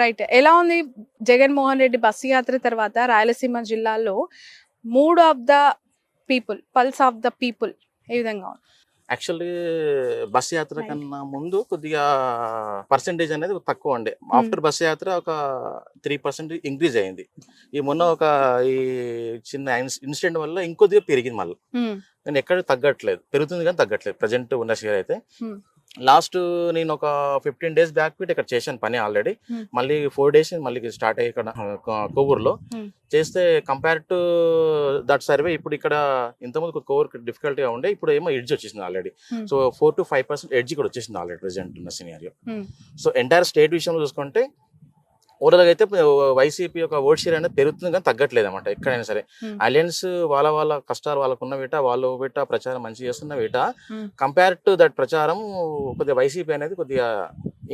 Right. ఎలా ఉంది Jaganmohan Reddy bus యాత్ర తర్వాత రాయలసీమ జిల్లాలో mood of the people, pulse of the people ఏ విధంగా ఉంది? యాక్చువల్లీ బస్ యాత్ర కన్నా ముందు కొద్దిగా పర్సంటేజ్ అనేది తక్కువ ఉండే. ఆఫ్టర్ బస్ యాత్ర ఒక 3% ఇంక్రీజ్ అయింది. ఈ మొన్న ఈ చిన్న ఇన్సిడెంట్ వల్ల ఇంకొద్దిగా పెరిగింది మళ్ళీ. కానీ ఎక్కడ తగ్గట్లేదు, పెరుగుతుంది కానీ తగ్గట్లేదు ప్రజెంట్ ఉన్న షేర్ అయితే. లాస్ట్ నేను ఒక 15 days బ్యాక్ ఇక్కడ చేశాను పని ఆల్రెడీ. మళ్ళీ 4 days మళ్ళీ స్టార్ట్ అయ్యి ఇక్కడ కొవ్వూరులో చేస్తే కంపేర్ టు దట్ సర్వే ఇప్పుడు ఇక్కడ ఇంతకుముందు కొవ్వూరు డిఫికల్ట్గా ఉండే, ఇప్పుడు ఏమో ఎడ్జ్ వచ్చేసింది ఆల్రెడీ. సో 4 to 5% ఎడ్జ్ కూడా వచ్చేసింది ఆల్రెడీ ప్రెసెంట్ ఉన్న సినారియో. సో ఎంటైర్ స్టేట్ విషయంలో చూసుకుంటే ఓవరాల్గా అయితే వైసీపీ యొక్క ఓట్ షేర్ అనేది పెరుగుతుంది కానీ తగ్గట్లేదు అనమాట. ఎక్కడైనా సరే అలయన్స్ వాళ్ళ కష్టాలు వాళ్ళకున్న వీట, వాళ్ళు ప్రచారం మంచిగా చేస్తున్న వీట కంపేర్ టు దట్ ప్రచారం కొద్దిగా వైసీపీ అనేది కొద్దిగా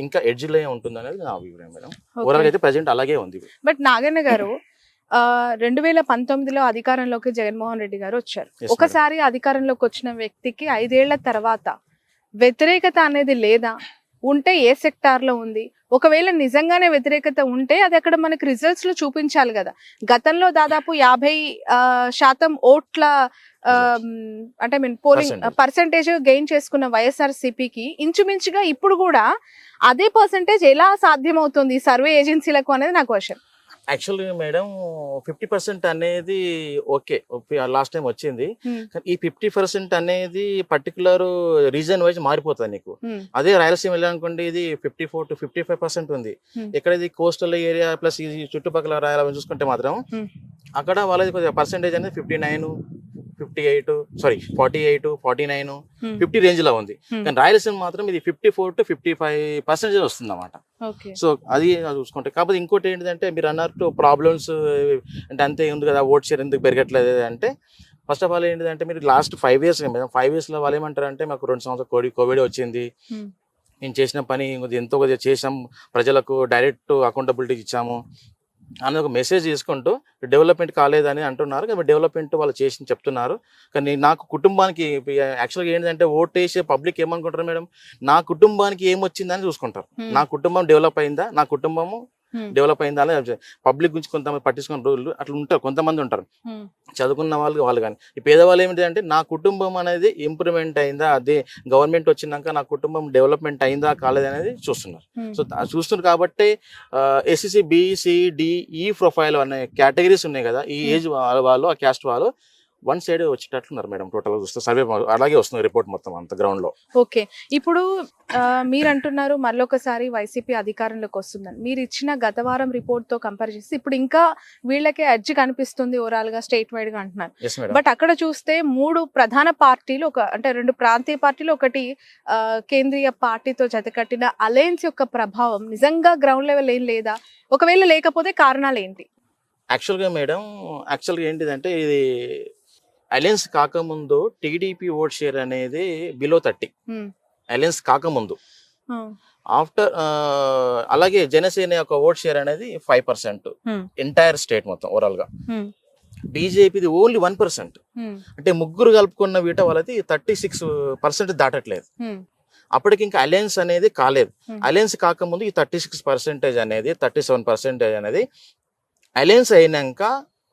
ఇంకా ఎడ్జ్లో ఉంటుంది అనేది నా అభిప్రాయం మేడం. ఓవరాల్గా అయితే ప్రజెంట్ అలాగే ఉంది. బట్ నాగన్న గారు 2019లో అధికారంలోకి జగన్మోహన్ రెడ్డి గారు వచ్చారు. ఒకసారి అధికారంలోకి వచ్చిన వ్యక్తికి 5 ఏళ్ల తర్వాత వ్యతిరేకత అనేది లేదా? ఉంటే ఏ సెక్టార్ లో ఉంది? ఒకవేళ నిజంగానే వ్యతిరేకత ఉంటే అది అక్కడ మనకి రిజల్ట్స్ లో చూపించాలి కదా. గతంలో దాదాపు 50% ఓట్ల అంటే పోలింగ్ పర్సెంటేజ్ గెయిన్ చేసుకున్న వైఎస్ఆర్సీపీకి ఇంచుమించుగా ఇప్పుడు కూడా అదే పర్సెంటేజ్ ఎలా సాధ్యమవుతుంది సర్వే ఏజెన్సీలకు అనేది నా క్వశ్చన్. యాక్చువల్లీ మేడం 50% అనేది ఓకే, లాస్ట్ టైం వచ్చింది. కానీ ఈ 50% అనేది పర్టికులర్ రీజన్ వైజ్ మారిపోతుంది నీకు. అదే రాయలసీమ వెళ్ళాలనుకోండి, ఇది 54 to 55% ఉంది. ఇక్కడ ఇది కోస్టల్ ఏరియా ప్లస్ ఈ చుట్టుపక్కల రాయాలని చూసుకుంటే మాత్రం అక్కడ వాళ్ళది కొద్దిగా పర్సెంటేజ్ అనేది 59, 48, 49, 50 రేంజ్ లో ఉంది. కానీ రాయలసీమ మాత్రం ఇది 54 to 55% వస్తుంది అన్నమాట. సో అది చూసుకుంటే కాకపోతే ఇంకోటి ఏంటంటే మీరు అన్నట్టు ప్రాబ్లమ్స్ అంటే అంతే ఉంది కదా, ఓట్ షేర్ ఎందుకు పెరగట్లేదు అంటే ఫస్ట్ ఆఫ్ ఆల్ ఏంటంటే మీరు లాస్ట్ 5 years 5 years లో వాళ్ళు ఏమంటారు అంటే మాకు 2 సంవత్సరాలు కోవిడ్ వచ్చింది, మేము చేసిన పని ఎంతో కొద్దిగా చేసాం, ప్రజలకు డైరెక్ట్ అకౌంటబిలిటీ ఇచ్చాము అని ఒక మెసేజ్ తీసుకుంటూ డెవలప్మెంట్ కాలేదని అంటున్నారు. కానీ డెవలప్మెంట్ వాళ్ళు చేసి చెప్తున్నారు. కానీ నాకు కుటుంబానికి యాక్చువల్గా ఏంటంటే ఓట్ వేసే పబ్లిక్ ఏమనుకుంటారు మేడం, నా కుటుంబానికి ఏమొచ్చిందని చూసుకుంటారు. నా కుటుంబం డెవలప్ అయిందా, నా కుటుంబము డెవలప్ అయిందా అని పబ్లిక్ గురించి కొంతమంది పట్టించుకున్న రోజులు అట్లా ఉంటారు, కొంతమంది ఉంటారు చదువుకున్న వాళ్ళు కానీ. ఈ పేదవాళ్ళు ఏమిటి అంటే నా కుటుంబం అనేది ఇంప్రూవ్మెంట్ అయిందా, అదే గవర్నమెంట్ వచ్చినాక నా కుటుంబం డెవలప్మెంట్ అయిందా కాలేదు అనేది చూస్తున్నారు. సో చూస్తున్నారు కాబట్టి ఎస్సీసీ BCDE ప్రొఫైల్ అనే కేటగిరీస్ ఉన్నాయి కదా, ఈ ఏజ్ వాళ్ళు ఆ క్యాస్ట్ వాళ్ళు వన్ సైడ్ వచ్చేటట్లున్నారు మేడం. టోటల్ చూస్తే సర్వే అలాగే వస్తుంది రిపోర్ట్ మొత్తం అంత గ్రౌండ్ లో. ఓకే, ఇప్పుడు మీరు అంటున్నారు మళ్ళొకసారి వైసీపీ అధికారంలోకి వస్తుందని. మీరు ఇచ్చిన గత వారం రిపోర్ట్ తో కంపేర్ చేసి ఇప్పుడు ఇంకా వీళ్ళకే ఎడ్జ్ కనిపిస్తుంది ఓవరాల్ గా స్టేట్ వైడ్ గా అంటున్నారు. బట్ అక్కడ చూస్తే 3 ప్రధాన పార్టీలు అంటే 2 ప్రాంతీయ పార్టీలు, ఒకటి కేంద్రీయ పార్టీతో జతకట్టిన అలయన్స్ యొక్క ప్రభావం నిజంగా గ్రౌండ్ లెవెల్ ఏం లేదా? ఒకవేళ లేకపోతే కారణాలు ఏంటి? యాక్చువల్గా మేడం ఏంటిదంటే ఇది అలయన్స్ కాకముందు టీడీపీ ఓట్ షేర్ అనేది బిలో 30, అలయన్స్ కాకముందు. ఆఫ్టర్ అలాగే జనసేన యొక్క ఓట్ షేర్ అనేది 5% ఎంటైర్ స్టేట్ మొత్తం ఓవరాల్ గా. బీజేపీది ఓన్లీ 1%. అంటే ముగ్గురు కలుపుకున్న వీట వాళ్ళది 36% దాటట్లేదు. అప్పటికి ఇంకా అలయన్స్ అనేది కాలేదు. అలయన్స్ కాకముందు ఈ 36% అనేది 37% అనేది అలయన్స్ అయినాక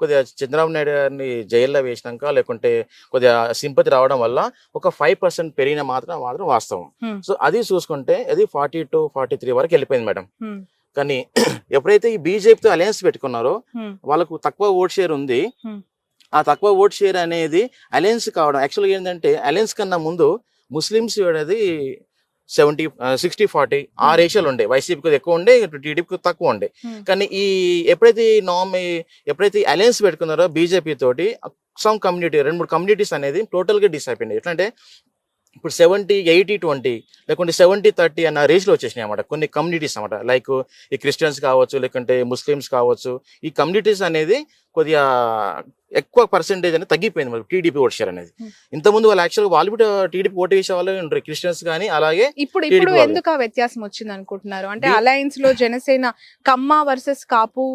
కొద్దిగా చంద్రబాబు నాయుడు గారిని జైల్లో వేసినాక లేకుంటే కొద్దిగా సింపతి రావడం వల్ల ఒక 5% పెరిగిన మాత్రం వాస్తవం. సో అది చూసుకుంటే అది 40 to 43 వరకు వెళ్ళిపోయింది మేడం. కానీ ఎప్పుడైతే ఈ బీజేపీతో అలయన్స్ పెట్టుకున్నారో వాళ్ళకు తక్కువ ఓట్ షేర్ ఉంది. ఆ తక్కువ ఓట్ షేర్ అనేది అలయన్స్ కావడం యాక్చువల్గా ఏంటంటే అలయన్స్ కన్నా ముందు ముస్లిమ్స్ అనేది 60-40 ఆ రేషియోలు ఉండే. వైసీపీకి ఎక్కువ ఉండే, టీడీపీకి తక్కువ ఉండే. కానీ ఎప్పుడైతే అలయన్స్ పెట్టుకున్నారో బీజేపీ తోటి సమ్ కమ్యూనిటీ 2-3 కమ్యూనిటీస్ అనేది టోటల్ గా డిస్ అయిపోయింది. ఎట్లంటే ఇప్పుడు 70-80-20 లేకుంటే 70-30 అన్న రేషియోలో వచ్చేసినాయి అన్నమాట కొన్ని కమ్యూనిటీస్ అన్నమాట. లైక్ ఈ క్రిస్టియన్స్ కావచ్చు, లేకుంటే ముస్లిమ్స్ కావచ్చు, ఈ కమ్యూనిటీస్ అనేది కొద్దిగా ఎక్కువ పర్సెంటేజ్ అనేది తగ్గిపోయింది మరి టీడీపీ ఓట్ షేర్ అనేది. ఇంతకుముందు వాళ్ళు యాక్చువల్గా వాళ్ళు కూడా టీడీపీ ఓటు వేసే వాళ్ళు ఉంటారు, క్రిస్టియన్స్ కానీ. అలాగే ఇప్పుడు ఎందుకు ఆ వ్యత్యాసం వచ్చింది అనుకుంటున్నారు? అంటే అలయన్స్ లో జనసేన కమ్మ వర్సెస్ కాపు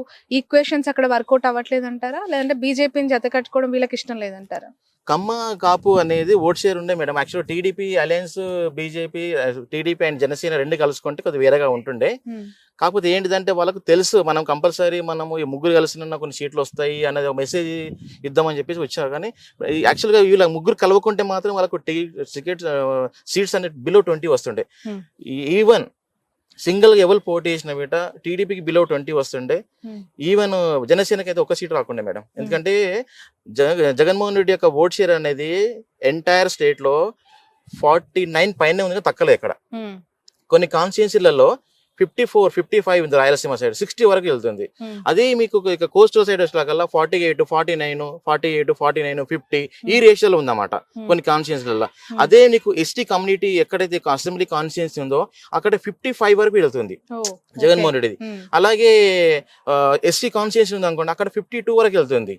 ఈక్వేషన్స్ అక్కడ వర్కౌట్ అవ్వట్లేదు అంటారా, లేదంటే బీజేపీని జత కట్టుకోవడం వీళ్ళకి ఇష్టం లేదంటారా? కమ్మ కాపు అనేది ఓట్ షేర్ ఉండే madam. Actual TDP alliance, BJP, TDP and Janasena రెండు కలుసుకుంటే కొద్దిగా వేరేగా ఉంటుండే. కాకపోతే ఏంటిదంటే వాళ్ళకు తెలుసు మనం కంపల్సరీ మనము ఈ ముగ్గురు కలిసిన కొన్ని సీట్లు వస్తాయి అనేది ఒక మెసేజ్ ఇద్దామని చెప్పేసి వచ్చారు. కానీ యాక్చువల్గా వీళ్ళ ముగ్గురు కలవకుంటే మాత్రం వాళ్ళకు టికెట్ సీట్స్ అనేది బిలో 20 వస్తుండే. ఈవెన్ సింగిల్ గా ఎవరు పోటీ చేసిన బిట టీడీపీకి బిలో 20 వస్తుండే. ఈవెన్ జనసేనకి అయితే ఒక సీట్ రాకుండే మేడం. ఎందుకంటే జగన్మోహన్ రెడ్డి యొక్క ఓట్ షేర్ అనేది ఎంటైర్ స్టేట్ లో 49 పైన ఉంది, తక్కలేదు ఇక్కడ. కొన్ని కాన్స్టిట్యున్సీలలో 54, 55 ఉంది, రాయలసీమ సైడ్ 60 వరకు వెళ్తుంది. అదే మీకు ఇక కోస్టల్ సైడ్ వచ్చేలాగల్లా 48, 49, 48, 49, 50 ఈ రేషియోలో ఉందన్నమాట కొన్ని కాన్స్టిట్యున్సీలలో. అదే నీకు ఎస్టీ కమ్యూనిటీ ఎక్కడైతే అసెంబ్లీ కాన్స్టిట్యున్సీ ఉందో అక్కడ 55 వరకు వెళ్తుంది జగన్మోహన్ రెడ్డిది. అలాగే ఎస్టీ కాన్స్టిట్యున్సీ ఉంది అనుకోండి, అక్కడ 52 వరకు వెళ్తుంది.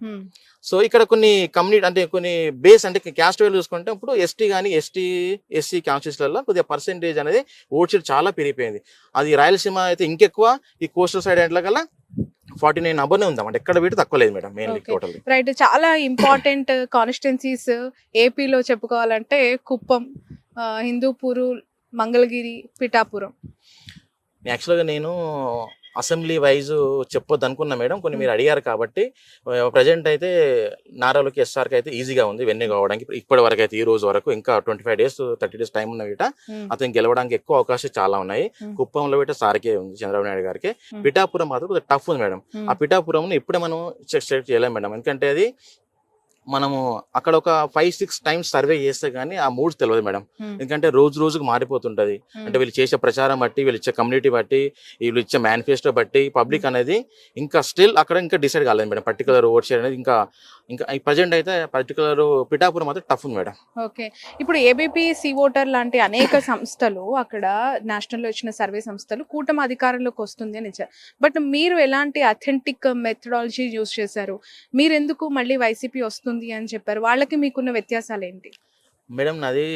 సో ఇక్కడ కొన్ని కమ్యూనిటీ అంటే కొన్ని బేస్ అంటే క్యాస్ట్ వైజ్ చూసుకుంటే ఇప్పుడు ఎస్టీ కానీ ఎస్సీ కాన్స్టిట్యూన్సీలలో కొద్దిగా పర్సెంటేజ్ అనేది ఓట్ షేర్ చాలా పెరిగిపోయింది. అది రాయలసీమ అయితే ఇంకెక్కువ, ఈ కోస్టల్ సైడ్ అంటే కల్లా 49 అబర్నే ఉందామంటే ఎక్కడ వీటి తక్కువ లేదు మేడం. Mainly total right. చాలా ఇంపార్టెంట్ కాన్స్టిట్యున్సీస్ ఏపీలో చెప్పుకోవాలంటే కుప్పం, హిందూపూరు, మంగళగిరి, పిఠాపురం. యాక్చువల్గా నేను అసెంబ్లీ వైజ్ చెప్పొద్దు అనుకున్నా మేడం, కొన్ని మీరు అడిగారు కాబట్టి. ప్రజెంట్ అయితే నారాలోకి ఎస్ఆర్కి అయితే ఈజీగా ఉంది వెన్ను కావడానికి. ఇప్పటి వరకు అయితే ఈ రోజు వరకు ఇంకా 25 days 30 days టైం ఉన్న వీట అతను గెలవడానికి ఎక్కువ అవకాశాలు చాలా ఉన్నాయి. కుప్పంలో వీట సార్కే ఉంది, చంద్రబాబు నాయుడు గారికి. పిఠాపురం మాత్రం కొద్దిగా టఫ్ ఉంది మేడం. ఆ పిఠాపురం ఇప్పుడే మనం చెక్ చేయలేం మేడం, ఎందుకంటే అది మనము అక్కడ ఒక 5-6 times సర్వే చేస్తే గానీ ఆ మూడ్స్ తెలియదు మేడం. ఎందుకంటే రోజు రోజుకు మారిపోతుంటది. అంటే వీళ్ళు చేసే ప్రచారం బట్టి, వీళ్ళు ఇచ్చే కమ్యూనిటీ బట్టి, వీళ్ళు ఇచ్చే మేనిఫెస్టో బట్టి పబ్లిక్ అనేది ఇంకా స్టిల్ అక్కడ ఇంకా డిసైడ్ కాలేదు మేడం. పర్టికులర్ ఓట్ షేర్ అనేది ఇంకా ప్రజెంట్ అయితే పర్టికులర్ పిఠాపురం మాత్రం టఫ్ ఉంది మేడం. ఓకే. ఇప్పుడు ఏబీపీ సి ఓటర్ లాంటి అనేక సంస్థలు అక్కడ నేషనల్ లో ఇచ్చిన సర్వే సంస్థలు కూటమి అధికారంలోకి వస్తుంది అని ఇచ్చారు. బట్ మీరు ఎలాంటి అథెంటిక్ మెథడాలజీ యూజ్ చేశారు? మీరు ఎందుకు మళ్ళీ వైసీపీ వస్తుంది అని చెప్పారు? వాళ్ళకి మీకున్న వ్యత్యాసాలు ఏంటి మేడం? నాది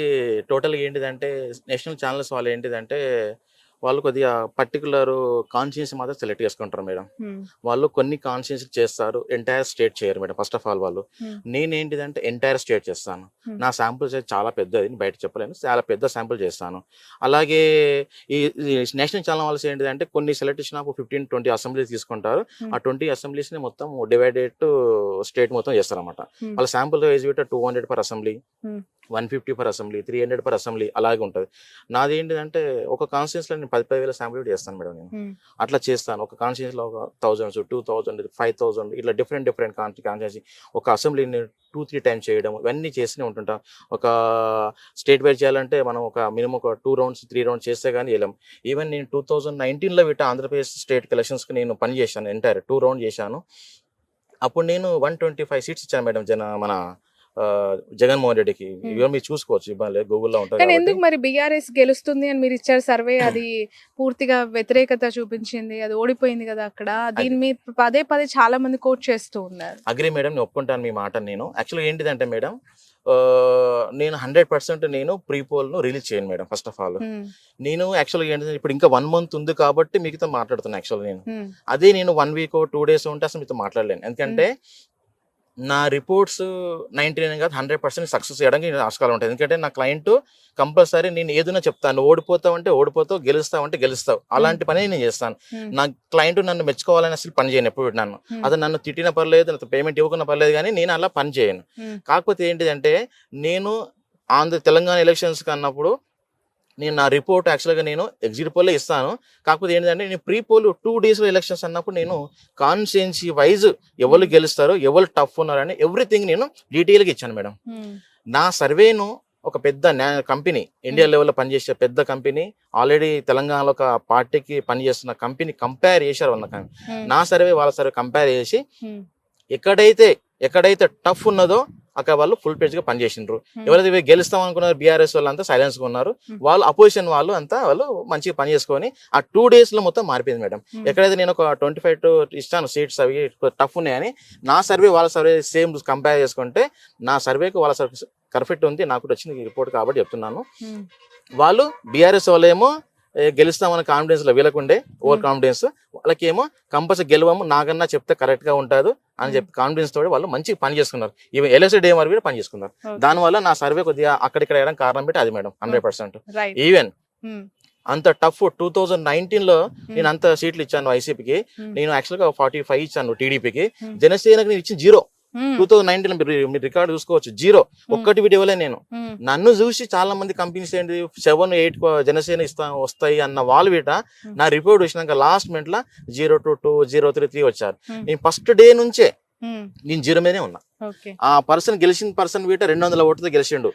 టోటల్గా ఏంటిదంటే నేషనల్ ఛానల్స్ వాళ్ళు ఏంటిదంటే వాళ్ళు కొద్దిగా పర్టికులర్ కాన్స్టిట్యున్సీ మాత్రం సెలెక్ట్ చేసుకుంటారు మేడం. వాళ్ళు కొన్ని కాన్స్టిట్యున్సీ చేస్తారు, ఎంటైర్ స్టేట్ చేయరు మేడం. ఫస్ట్ ఆఫ్ ఆల్ వాళ్ళు, నేనేంటిదంటే ఎంటైర్ స్టేట్ చేస్తాను. నా శాంపుల్స్ అయితే చాలా పెద్దది, బయట చెప్పలేను, చాలా పెద్ద శాంపుల్ చేస్తాను. అలాగే ఈ నేషనల్ ఛానల్ వాళ్ళు ఏంటిదంటే కొన్ని సెలెక్ట్ చేసిన 15-20 అసెంబ్లీస్ తీసుకుంటారు. ఆ 20 అసెంబ్లీస్ ని మొత్తం డివైడెడ్ స్టేట్ మొత్తం చేస్తారు అనమాట. వాళ్ళ sample wise 200 per assembly, 150 per assembly, 300 per assembly అలాగే ఉంటుంది. నాది ఏంటిదంటే ఒక కాన్స్టిట్యున్సీలో నేను 10,000 శాంపుల్ చేస్తాను మేడం. నేను అట్లా చేస్తాను. ఒక కాన్స్టిట్యున్సీలో ఒక 1000, 2000, 5000 ఇట్లా డిఫరెంట్ కాన్స్టిట్యున్సీ ఒక అసెంబ్లీని 2-3 times చేయడం, ఇవన్నీ చేస్తూనే ఉంటుంటాం. ఒక స్టేట్ వైజ్ చేయాలంటే మనం ఒక మినిమం ఒక 2 rounds 3 rounds చేస్తే కానీ వెళ్ళాం. ఈవెన్ నేను 2019లో వీట ఆంధ్రప్రదేశ్ స్టేట్ ఎలక్షన్స్కి నేను పని చేశాను, ఎంటైర్ 2 rounds చేశాను. అప్పుడు నేను 125 seats ఇచ్చాను మేడం మన జగన్మోహన్ రెడ్డికి. ఇవన్నీ మీరు చూసుకోవచ్చు, ఇబ్బంది గూగుల్లో ఉంటుంది. కానీ ఎందుకు మరి బీఆర్ఎస్ గెలుస్తుంది అని మీరు ఇచ్చారు సర్వే, అది పూర్తిగా వ్యతిరేకత చూపించింది, అది ఓడిపోయింది కదా అక్కడ. దీని మీద పదే చాలా మంది కోట్ చేస్తూ ఉన్నారు. అగ్రి మేడం, నేను ఒప్పుకుంటాను మీ మాట. నేను యాక్చువల్గా ఏంటిదంటే మేడం, నేను 100% నేను ప్రీపోల్ ను రిలీజ్ చేయను మేడం. ఫస్ట్ ఆఫ్ ఆల్ నేను యాక్చువల్గా ఏంటంటే ఇప్పుడు ఇంకా 1 month ఉంది కాబట్టి మీతో మాట్లాడుతున్నాను. యాక్చువల్గా నేను అదే నేను 1 week 2 days ఉంటే అసలు మీతో మాట్లాడలేను. ఎందుకంటే నా రిపోర్ట్స్ 99 కాదు 100% సక్సెస్ చేయడానికి ఆస్కారం ఉంటుంది. ఎందుకంటే నా క్లయింట్ కంపల్సరీ నేను ఏదైనా చెప్తాను, ఓడిపోతావంటే ఓడిపోతావు, గెలుస్తావంటే గెలుస్తావు, అలాంటి పని నేను చేస్తాను. నా క్లయింట్ నన్ను మెచ్చుకోవాలని అసలు పని చేయను ఎప్పుడు. అతను నన్ను తిట్టిన పర్లేదు, నాకు పేమెంట్ ఇవ్వకున్నా పర్లేదు, కానీ నేను అలా పని చేయను. కాకపోతే ఏంటిదంటే నేను తెలంగాణ ఎలక్షన్స్ అన్నప్పుడు నేను నా రిపోర్ట్ యాక్చువల్గా నేను ఎగ్జిట్ పోల్ ఇస్తాను. కాకపోతే ఏంటంటే నేను ప్రీ పోల్ 2 days ఎలక్షన్స్ అన్నప్పుడు నేను కాన్స్టిట్యున్సీ వైజ్ ఎవరు గెలుస్తారో, ఎవరు టఫ్ ఉన్నారని ఎవ్రీథింగ్ నేను డీటెయిల్గా ఇచ్చాను మేడం. నా సర్వేను ఒక పెద్ద కంపెనీ, ఇండియా లెవెల్లో పనిచేసే పెద్ద కంపెనీ, ఆల్రెడీ తెలంగాణలో ఒక పార్టీకి పనిచేస్తున్న కంపెనీ కంపేర్ చేశారు. నా సర్వే వాళ్ళ సర్వే కంపేర్ చేసి ఎక్కడైతే టఫ్ ఉన్నదో అక్కడ వాళ్ళు ఫుల్ పేజ్ గా పనిచేసిండ్రు. ఎవరైతే గెలుస్తాం అనుకున్నారు బీఆర్ఎస్ వాళ్ళు అంతా సైలెన్స్ గా ఉన్నారు. వాళ్ళు అపోజిషన్ వాళ్ళు అంతా వాళ్ళు మంచిగా పని చేసుకొని ఆ 2 days లో మొత్తం మారిపోయింది మేడం. ఎక్కడైతే నేను ఒక 25 ఇస్తాను సీట్స్ అవి టఫ్ ఉన్నాయని, నా సర్వే వాళ్ళ సర్వే సేమ్ కంపేర్ చేసుకుంటే నా సర్వేకి వాళ్ళ సర్వే పర్ఫెక్ట్ ఉంది, నాకు కూడా వచ్చింది రిపోర్ట్ కాబట్టి చెప్తున్నాను. వాళ్ళు బీఆర్ఎస్ వాళ్ళు ఏమో గెలుస్తామన్న కాన్ఫిడెన్స్ లో వీళ్ళకుండే ఓవర్ కాన్ఫిడెన్స్, వాళ్ళకేమో కంపల్సరీ గెలవము నాకన్నా చెప్తే కరెక్ట్ గా ఉంటారు అని చెప్పి కాన్ఫిడెన్స్ తోటి వాళ్ళు మంచిగా పని చేసుకున్నారు. ఈవెన్ ఎల్ఎస్సీ డే వరకు కూడా పని చేసుకున్నారు. దానివల్ల నా సర్వే కొద్దిగా అక్కడిక్కడ వేయడం కారణం పెట్టి అది మేడం 100%. ఈవెన్ అంత టఫ్ 2019 లో నేను అంత సీట్లు ఇచ్చాను వైసీపీకి, నేను యాక్చువల్ గా 45 ఇచ్చాను టీడీపీకి, జనసేనకి నేను ఇచ్చిన 0. 2019 మీరు రికార్డు చూసుకోవచ్చు, 0 ఒక్కటి వీడియోలే. నేను నన్ను చూసి చాలా మంది కంపెనీస్ ఏంటి 7-8 జనసేన వస్తాయి అన్న వాళ్ళు వీట నా రిపోర్ట్ వచ్చినాక లాస్ట్ మినిట్ లా 0-2, 0-3 వచ్చారు. నేను ఫస్ట్ డే నుంచే నేను 0 మీదనే ఉన్నా. ఆ పర్సన్ గెలిచిన పర్సన్ వీట 200 ఓట్లతో గెలిచిండు.